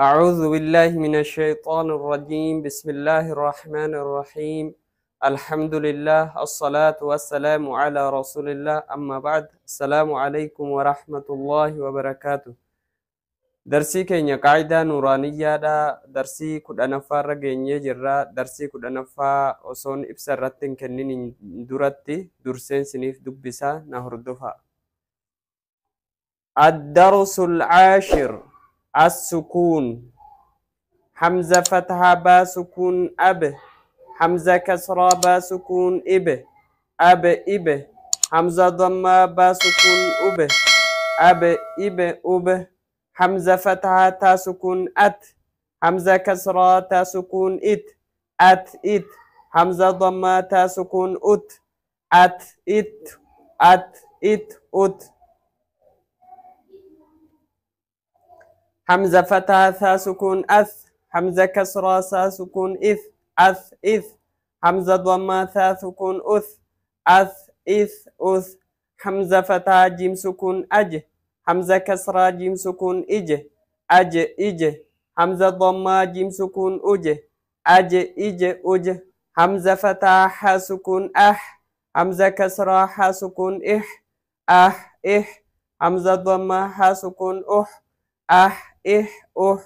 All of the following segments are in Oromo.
أعوذ بالله من الشيطان الرجيم بسم الله الرحمن الرحيم الحمد لله الصلاة والسلام على رسول الله أما بعد السلام عليكم ورحمة الله وبركاته درسي كينيا قاعدة نورانية دا درسي كد أنفا رجيني جرا درسي كد أنفا أصون إبسرتين كنين درتي درسين سنيف دبسا نهردفا الدرس العاشر السكون حمزة فتحة با سكون أب حمزة كسرة با سكون إب أب إب حمزة ضمة با سكون أب أب إب أب حمزة فتحة تا سكون أت حمزة كسرة تا سكون إت أت إت حمزة ضمة تا سكون أت أت إت أت إت أت حمزة فتحة ثا سكون أث حمزة كسرة ثا سكون إث أث إث حمزة ضمة ثا سكون أث أث إث أث حمزة فتحة جيم سكون أج حمزة كسرة جيم سكون إج أج إج حمزة ضمة جيم سكون أج أج إج أج حمزة فتحة ح سكون أح حمزة كسرة ح سكون إح أح إح حمزة ضمة ح سكون أح أح إح أح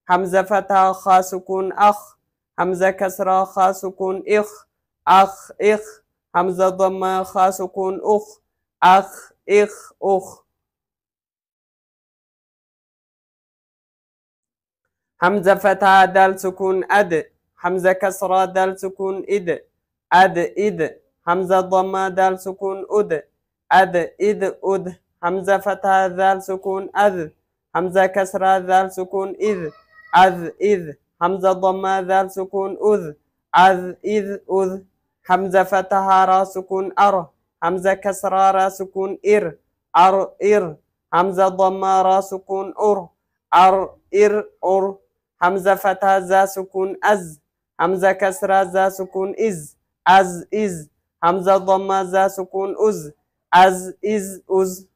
حمزة فتحة خا سكون أخ حمزة كسرة خا سكون إخ أخ إخ حمزة ضمة خا سكون أخ أخ إخ أخ حمزة فتحة دال سكون أد حمزة كسرة دال سكون إد أد إد حمزة ضمة دال سكون أد أد إد أد حمزة فتحة دال سكون أذ حمزة كسرة ذال سكون إذ أذ إذ حمزة ضمة ذال سكون أذ أذ إذ أذ حمزة فتحة را سكون أر حمزة كسرة را سكون إر أر إر حمزة ضمة را سكون أر أر إر أر حمزة فتحة ذا سكون أز حمزة كسرة ذا سكون إز أز إز حمزة ضمة ذا سكون أز أز إز أز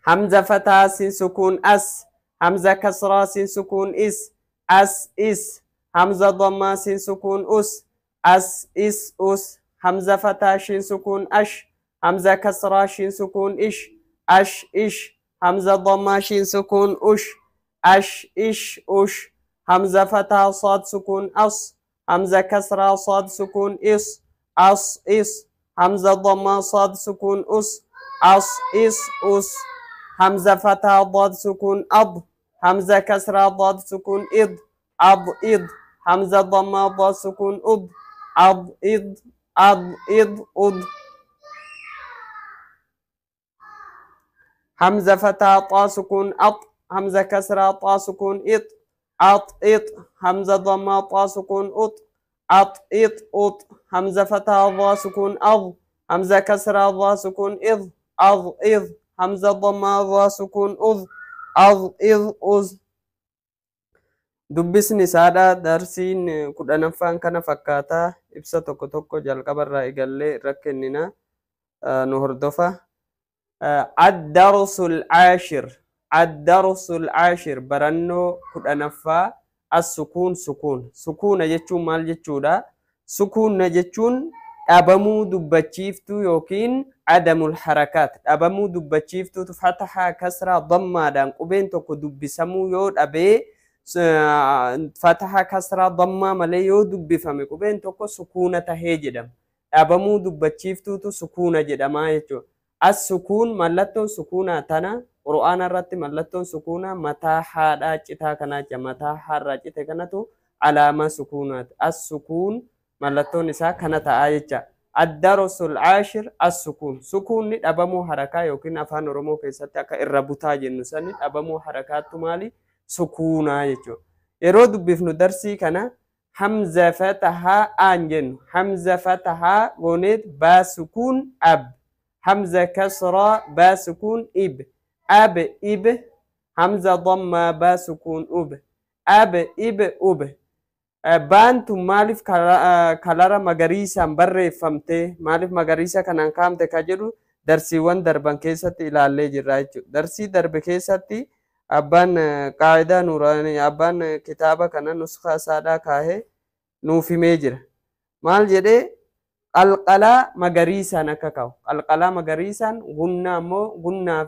حمزة فتحة سين سكون أس حمزة كسرة سين سكون إس أس إس حمزة ضمة سين سكون أس أس إس أس حمزة فتحة شين سكون أش حمزة كسرة شين سكون إش أش إش حمزة ضمة شين سكون أش إش أش حمزة فتحة صاد سكون أص حمزة كسرة صاد سكون إس أص إس حمزة ضمة صاد سكون أس إس أس حمزة فتحة ضاد سكون أض حمزة كسرة ضاد سكون إض أض إض حمزة ضمة ضاد سكون أض أض إض أض إض أض حمزة فتحة طا سكون أط حمزة كسرة طا سكون إط أط إط حمزة ضمة طا سكون أط أط إط أط حمزة فتحة ضا سكون أض حمزة كسرة ضا سكون إض أض إض حمزة ضمة ضا سكون أذ أض إذ أذ دبسني سادة درسين كد أنفان كان فكاتا إبسا توكو توكو جال قبر رأي قال ركننا نهردفة الدرس العاشر الدرس العاشر برنو كد أنفا السكون سكون سكون يجتون مال يجتودا سكون يجتون أبمو دبتشيفتو يوكين عدم الحركات أبمو دبتشيفتو فتحة كسرة ضمة دان قبين توكو دبسمو يود أبي فتحة كسرة ضمة ملي يود دبفمي قبين توكو سكونة هيجدم أبمو دبتشيفتو تو سكونة جدما يجو السكون ملتون سكونة تنا قرآن الرت ملتون سكونة متى حادا جتا كنا متى حارا جتا كنتو علامة سكونات السكون ملتون نساء كانت آيجا الدرس العاشر السكون سكون نت أبمو حركة يمكن أفهم رمو كيسات كإربوتا جنسان نت أبمو حركات مالي سكون آيجو يرود بفنو درسي كنا حمزة فتحة أنجن حمزة فتحة غنيت با سكون أب حمزة كسرة با سكون إب أب إب حمزة ضمة با سكون أب أب إب أب بانتو مالف كلارا مغاريسا بري فمته مالف مغاريسا كنان كامته كجرو darsiiwwan darban keessatti ilaallee jirra jechuudha. Darsii darbe keessatti abbaan qaayidaa nuuraanii abbaan kitaaba kana nuskaa isaadhaa kaahee nuuf himee jira. Maal jedhee qalqalaa magariisaan akka kaa'u. Qalqalaa magariisaan gunnaa immoo gunnaa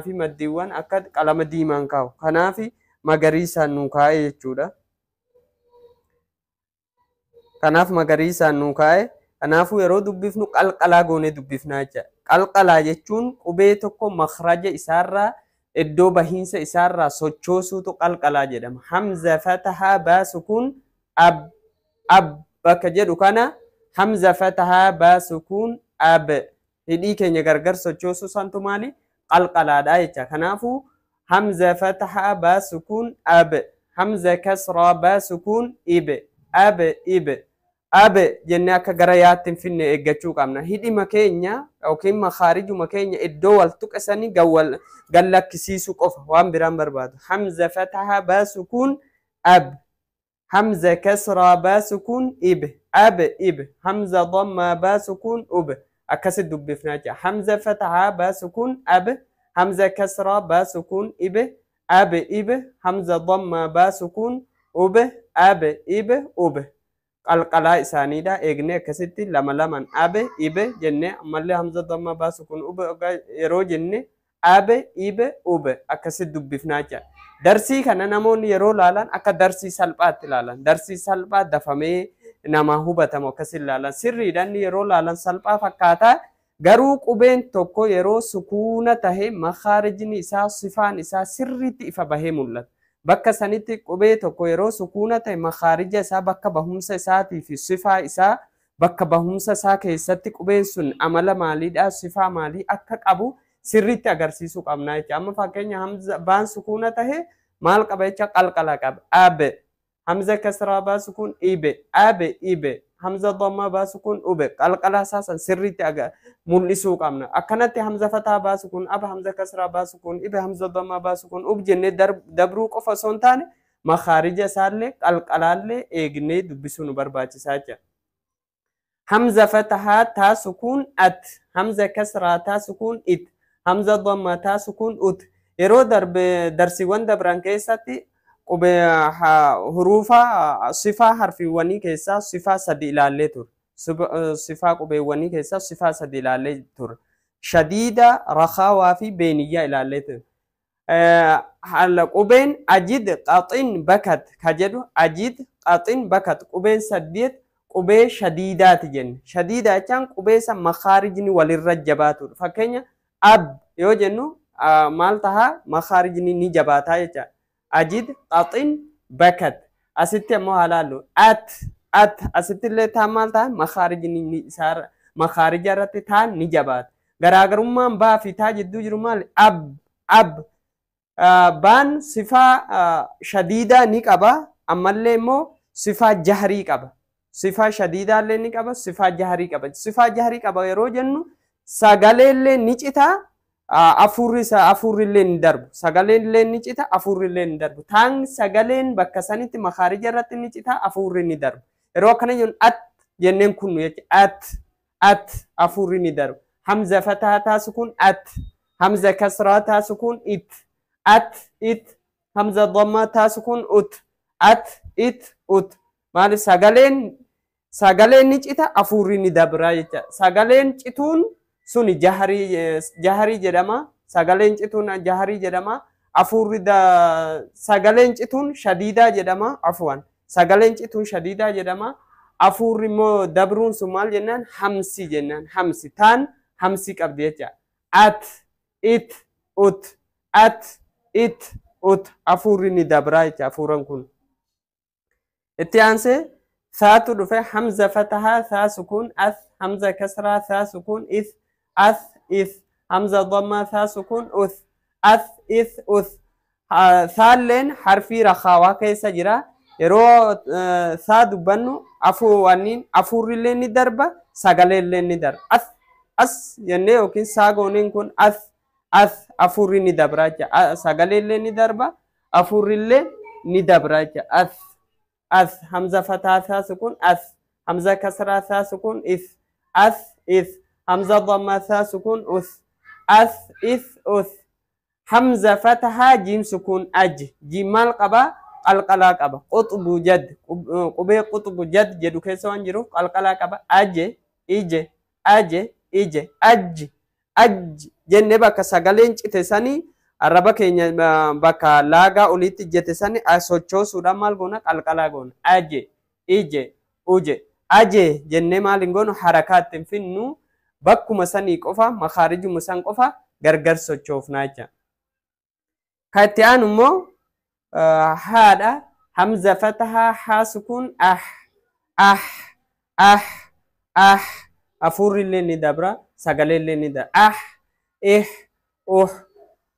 fi maddiiwwan akka qalama diimaan kaa'u. Kanaaf magariisaan nu kaa'e jechuudha. Kanaaf magariisaan nu kaa'e. Kanaafuu yeroo dubbifnu qalqalaa goonee dubbifnaa jecha. Qalqalaa jechuun qubee tokko makhraja isaarraa iddoo bahiinsa isaarraa sochoosuutu qalqalaa jedhama. Hamza fatahaa baasukuun ab bakka jedhu kana hamza fatahaa baasukuun ab hidhii keenya gargar sochoosuu santu maali? Qalqalaadha jecha. Kanaafuu hamza fatahaa baasukuun ab hamza kasraa baasukuun ib abe jennee akka gara yaatti hin finne eeggachuu qabna. Hidhima keenya yookiin makaarijuma keenya iddoo wal tuqsanii gallakkisiisuu qofa waan biraan barbaadu. Hamza fatahaa baasukuun ab hamza kasraa baasukuun ib hamza dhammaa baasukuun ub akkasi dubbifnaa jecha. Hamza fatahaa baasukuun ab hamza kasraa baasukuun ib hamza dhammaa baasukuun ub ub qalqalaa isaaniidha. Eegnee akkasitti lama laman ibe jenne ammallee hamza dhammaa baasukuun ub yeroo jenne ub akkasitti dubbifnaa jecha. Darsii kana namoonni yeroo laalan akka darsii salphaatti laalan. Darsii salphaa dafamee nama hubatamu akkasitti laalan. Sirriidhaan yeroo laalan salphaa fakkaata. Garuu qubeen tokko yeroo sukuuna tahe makaarijni isaa sifaan isaa sirriitti ifa bahee mul'ata. Bakka sanitti qubee tokko yeroo sukuuna tahe makaarija isaa bakka bahumsa isaatii fi sifaa isaa bakka bahumsa isaa keessatti qubeen sun amala maaliidhaa sifaa maalii akka qabu sirriitti agarsiisuu qabna jecha. Amma fakkeenya hamza baan sukuuna tahe maal qaba jecha qalqala qaba. Hamza kasraa baasukuun ibe hamza dhammaa baasukuun ube qalqala isaasan sirriitti mul'isuu qabna. Akkanatti hamza fataa baasukuun hamza kasraa baasukuun ibe hamza dhammaa baasukuun ub jennee dabruu qofa osoo hin taane makaarija isaallee qalqalaallee eegnee dubbisuu nu barbaachisaa jecha. Hamza fatahaa taasukuun at hamza kasraa taasukuun it hamza dhammaa taasukuun ut yeroo darsiiwwan dabran keessatti qubee huruufa sifaa harfiiwwanii keessaa sifaa sadi ilaallee ture. Sifaa qubeewwanii keessaa sifaa sadi ilaallee ture. Shadiida, rakhaawaa fi beeniyyaa ilaallee ture. Qubeen ajid qaxin bakat ka jedhu ajid qaxin bakat qubeen saddeet qubee shadiidaati jenne. Shadiida jechaan qubeessa makaarijni walirra jabaatudha. Fakkeenya ab yoo jennu maal tahaa makaarijni ni jabaataa jecha. Ajid qaxin bakat asitti ammoo halaallu at asitti illee taan maal ta'a makaarijni isaa makaarija irratti taan ni jabaata. Garaagarummaan baa fi taa jidduu jiru maali? Ab baan sifaa shadiidaa ni qaba ammallee immoo sifaa jahrii qaba. Sifaa shadiidaallee ni qaba sifaa jahrii qaba. Sifaa jahrii qaba yeroo jennu sagaleellee ni citaa afurrillee ni darbu. Sagaleellee ni cita afurrillee ni darbu. Taan sagaleen bakka sanitti makaarija irratti ni cita afurri ni darbu. Yeroo akkana jennu at jenneen kun jechuudha. At afurri ni darbu. Hamza fataa taasisuun at hamza kasraa taasisuun it hamza dhammaa taasisuun ut it ut maali sagaleen ni cita afurri ni dabra jechuudha. Sagaleen cituun suni jahrii jedhama. Sagaleen cituun jahrii jedhama. Afurri sagaleen cituun shadiidaa jedhama. Afwan sagaleen cituun shadiidaa jedhama. Afurri immoo dabruun sun maal jennaan hamsi jennaan. Hamsi taan hamsi qabdi jecha. It ut afurri ni dabraa jecha afuran kun. Itti aansee saatu dhufe hamza fatahaa saa sukuun as hamza kasraa saa sukuun is hamza dhammaa saa sukuun us saalleen harfii rakhaawaa keessa jira. Yeroo saa dubbannu afurrillee ni darba sagaleellee ni darba. As jennee yookiin saa gooneen kun as afurri ni dabra jecha. Sagaleellee ni darba afurrillee ni dabra jecha. As hamza fataa saa sukuun as hamza kasraa saa sukuun is همزة ضمة ثا سكون أث أث إث أث همزة فتحة جيم سكون أج جيم مال قبا قلقلا قبا قطب جد قبي قطب جد جدو كيسوان جرو قلقلا قبا أج إج أج إج أج أج جنبا كسغالين تساني الربا كينيا بكا لاغا أوليت جتساني أسوچو سودا مال غونا قلقلا غونا أج إج أوج أج جنة مال غونو حركات تنفنو بكو مساني قفا مخارج مسان قفا غرغر سوچوفنا جا كاتيان مو هذا همزة فتحة ح سكون أح أفور اللي ندبرا سجل اللي ندا إح أوح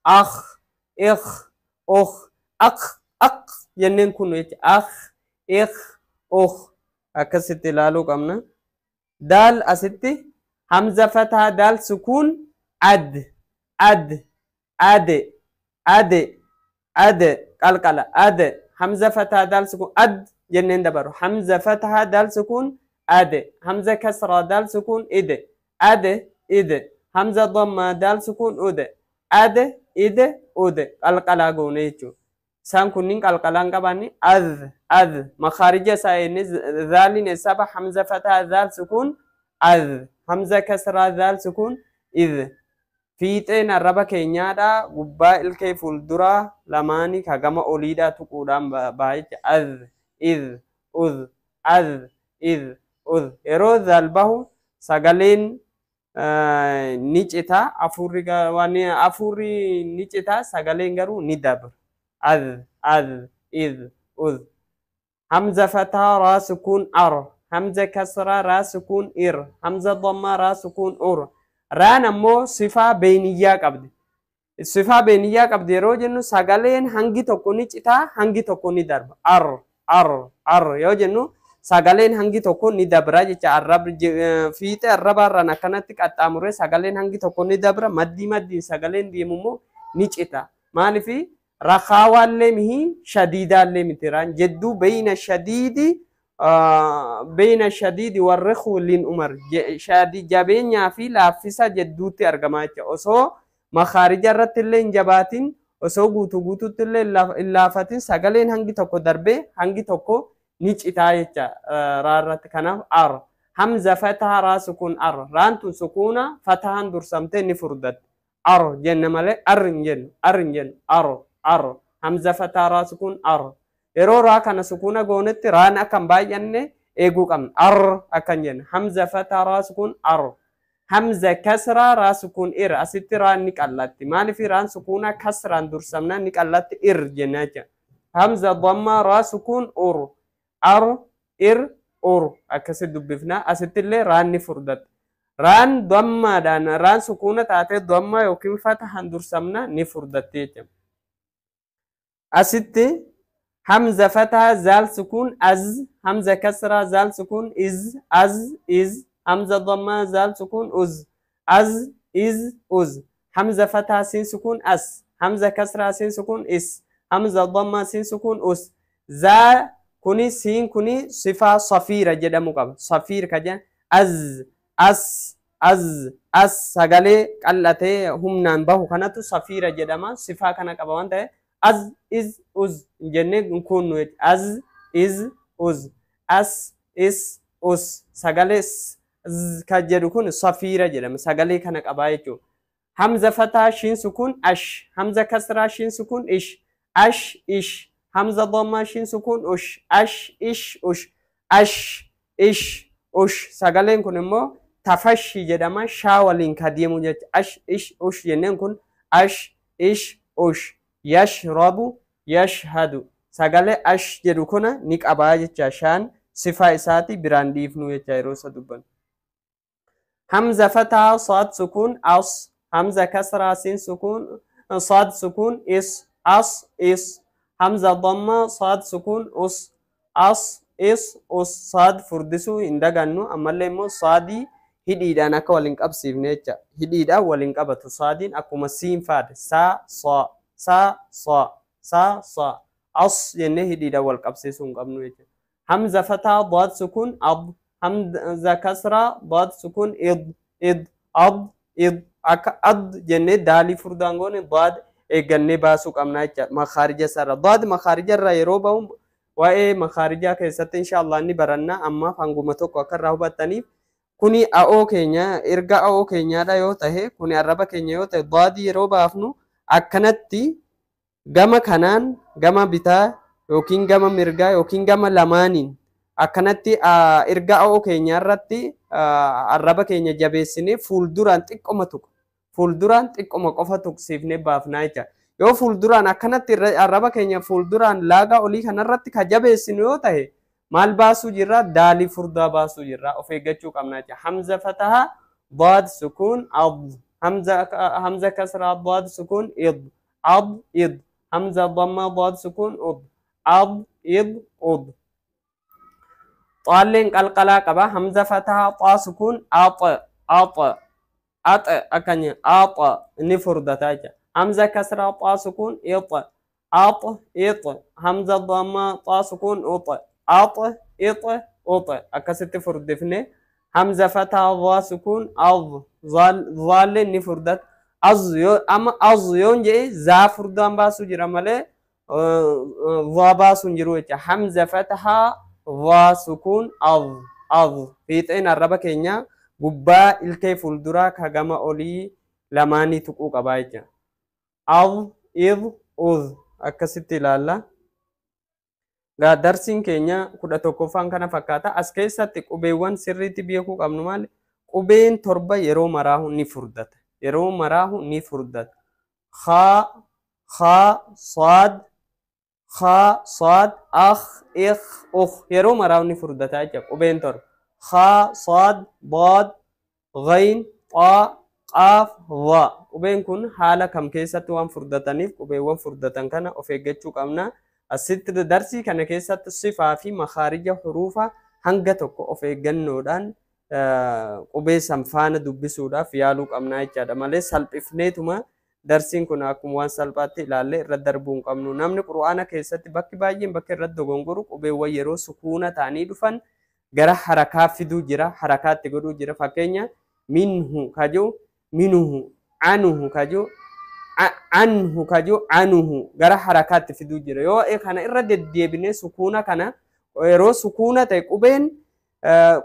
أخ إخ أخ أق ينن كنو يت إخ أخ أكست لالو كمنا دال أستي همزة فتحة دال سكون أد قلقلة أد همزة فتحة دال سكون أد جنين دبرو همزة فتحة دال سكون أد همزة كسرة دال سكون إد همزة ضمة دال سكون أد قلقلة قونيتو سان كنين قلقلان قباني أذ مخارج ساين ذالين السبع همزة فتحة دال سكون أذ همزة كسرة دال سكون إذ fiixeen arraba keenyaadha gubbaa ilkee fuuldura lamaanii kagama oliidhaa tuquudhaan baay'ee az yeroo zalbahu sagaleen ni cita afurri ni cita sagaleen garuu ni dabra uz hamza fataa raa sukuun ar hamza kasraa raa sukuun ir hamza dhammaa raa sukuun ur raan ammoo sifaa beeniyyaa qabdi. Sifaa beeniyyaa qabdi yeroo jennu sagaleen hangi tokko ni citaa hangi tokko ni darba. Ar yoo jennu sagaleen hangi tokko ni dabra jecha fiixee arrabaarraan akkanatti qaxxaamuree sagaleen hangi tokko ni dabra maddii sagaleen deemummoo ni cita. Maaliif rakhaawaallee mihi shadiidaallee miti raan jedduu beeyna shadiidi بين الشديد والرخو للأمر شديد جابينيا في لافسا جدوتي أرجماتي أسو مخارج الرتلين جباتين أسو غوتو اللافاتين سجلين هنگي تكو دربه هنگي تكو نيج إتايجا رارت كنا همزة فتحة را سكون رانتو سكونا فتحان درسمتين نفردت جن مالي أرنجن همزة فتحة را سكون yeroo raa kana sukuna goonetti raan akkan baay'anne eeguu qabna akkan jenna hamza fataa raa sukun hamza kasraa raa sukun asitti raan ni qallatti maaliif raan sukuna kasraan dursamna ni qallatti jenna jecha hamza dhamma raa sukun akkasi dubbifna asittillee raan ni furdat raan dhammaadhaan raan sukuna taatee dhamma yookiin fatahan dursamna ni furdatti jecha asitti همزة فتحة زال سكون همزة كسرة زال سكون إز همزة ضمة زال سكون أز همزة فتحة سين سكون همزة كسرة سين سكون همزة ضمة سين سكون زا كوني سين كوني صفة صفيرة جدا مقابل صفير كجان أز سغالي قلته هم نانبه كانت صفيرة جدا ما صفة كان كبوان uz jenne kun nuti uz sagale kajedu kun safira jedhama sagale kana qabaa jechuudha hamza fataa shin sukun hamza kasra shin sukun ish hamza dhamma shin sukun ush sagaleen kun immoo tafashi jedhama shaa waliin kadeemu jechuudha jenneen kun ush يشرب يشهد سجل جدو كنا نيك أباج جاشان صفة إساتي برانديف نو يجايرو سدوبن همزة فتحة صاد سكون همزة كسرة سين سكون صاد سكون إس همزة ضمة صاد سكون صاد فردسو إندغانو أما لمو صادي هديدا نكا ولنك أبسيف نيجا هديدا ولنك أبتو صادين أكو مسيم فاد صا جنه هديدا والقبسيسون قبنو همزة فتحة ضاد سكون همزة كسرة ضاد سكون ad id akka ad jenne dali furdangone dad eganne basu qabna jecha makharija sarra dad makharija irra yeroo ba'u waa'ee makharija keessatti inshallah ni baranna amma hanguma tokko akka irraa hubattaniif kuni AO keenya erga AO keenyaadha yoo tahe kuni arraba keenya yoo tahe dad yeroo baafnu akkanatti gama kanaan gama bitaa yookiin gama mirgaa yookiin gama lamaaniin akkanatti erga AO keenya irratti arraba keenya jabeessine fuulduraan xiqqoma tuqa fuulduraan xiqqoma qofa tuqsiifne baafnaa jecha yoo fuulduraan akkanatti arraba keenya fuulduraan laagaa olii kanarratti ka jabeessinu yoo tahe maal baasuu jirra daalii furdaa baasuu jirra of eeggachuu qabna jecha hamza fataha daad sukuun ad hamza kasra daad sukuun id ad id hamza dhamma daad sukuun ud ad id ud طالين قلقلا قبا همزة فتحة طا سكون أط أكني أط نفرد تاجا همزة كسرة طا سكون إط همزة ضمة طا سكون أط أط أكست فرد فني همزة فتحة ضا سكون أض ظال نفردت أز يونجي زا فردان باسو جرمالي ضا باسو جروية همزة فتحة وسكون أض فيتين الربا كينيا غبا الكي فولدرا كغما أولي لماني تقو قبايجا أض إذ أذ أكسيتي لالا غا درسين كينيا كودا توكوفان كان فكاتا أسكيسا تقوبيوان سريتي بيكو قبنو مالي قوبين تربا يرو مراهو نفردت خا صاد خا صاد أخ إخ أخ يرو مراوني فردتا جب وبينتر خا صاد ضاد غين طا قاف ظا وبين كن حالة كم كيسة وان فردتانيف وبين فردتان كان وفيجتشو كمنا الست درسي كان كيسة الصفة في مخارج حروفها هنجتك وفيجنو دان وبين سمفان دبسودا في يالوك أمنا جدا مالي سلب إفنيتما درسين كنا أكم وان سلباتي لالي رد دربون قمنو نامن قرآن كيساتي بكي باجين بكي رد دغنگرو قبي ويرو سكونة تاني دفن غرا حركات فدو جرا حركات تقدو جرا فكينيا منه عنه غرا حركات فدو جرا يو كان إرد ديبني سكونة كان ويرو سكونة تقبين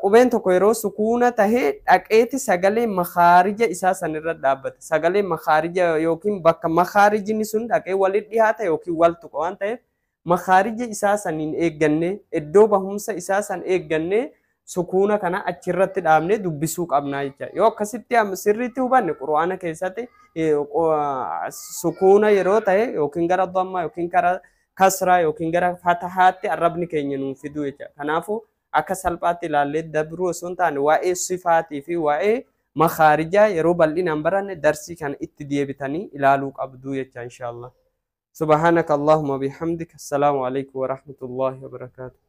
قبين تكو يرو سكونة تهي أكيتي سغالي مخارج إساسا نرد دابت سغالي مخارج يوكين بك مخارج نسون أكي والد ديهاتا يوكي والتكو وانتا مخارج إساسا نين إيقني إدو بهمسا إساسا إيقني سكونة كان أجرت الأمني دبسوك أبنايجا يو كسيتي أم سريتي وباني قرآن كيساتي سكونة يرو تهي يوكين غرا ضمة يوكين غرا كسرة يوكين غرا فتحاتي الربني كينينون فيدو يجا كنافو akka salphaatti ilaallee dabruu osoo hin taane waa'ee sifaatii fi waa'ee makhaarija yeroo bal'inaan baranne darsii kana itti deebitanii ilaaluu qabdu jecha inshallah subhanaka allahumma bihamdika assalamu alaykum wa rahmatullahi wa barakatuh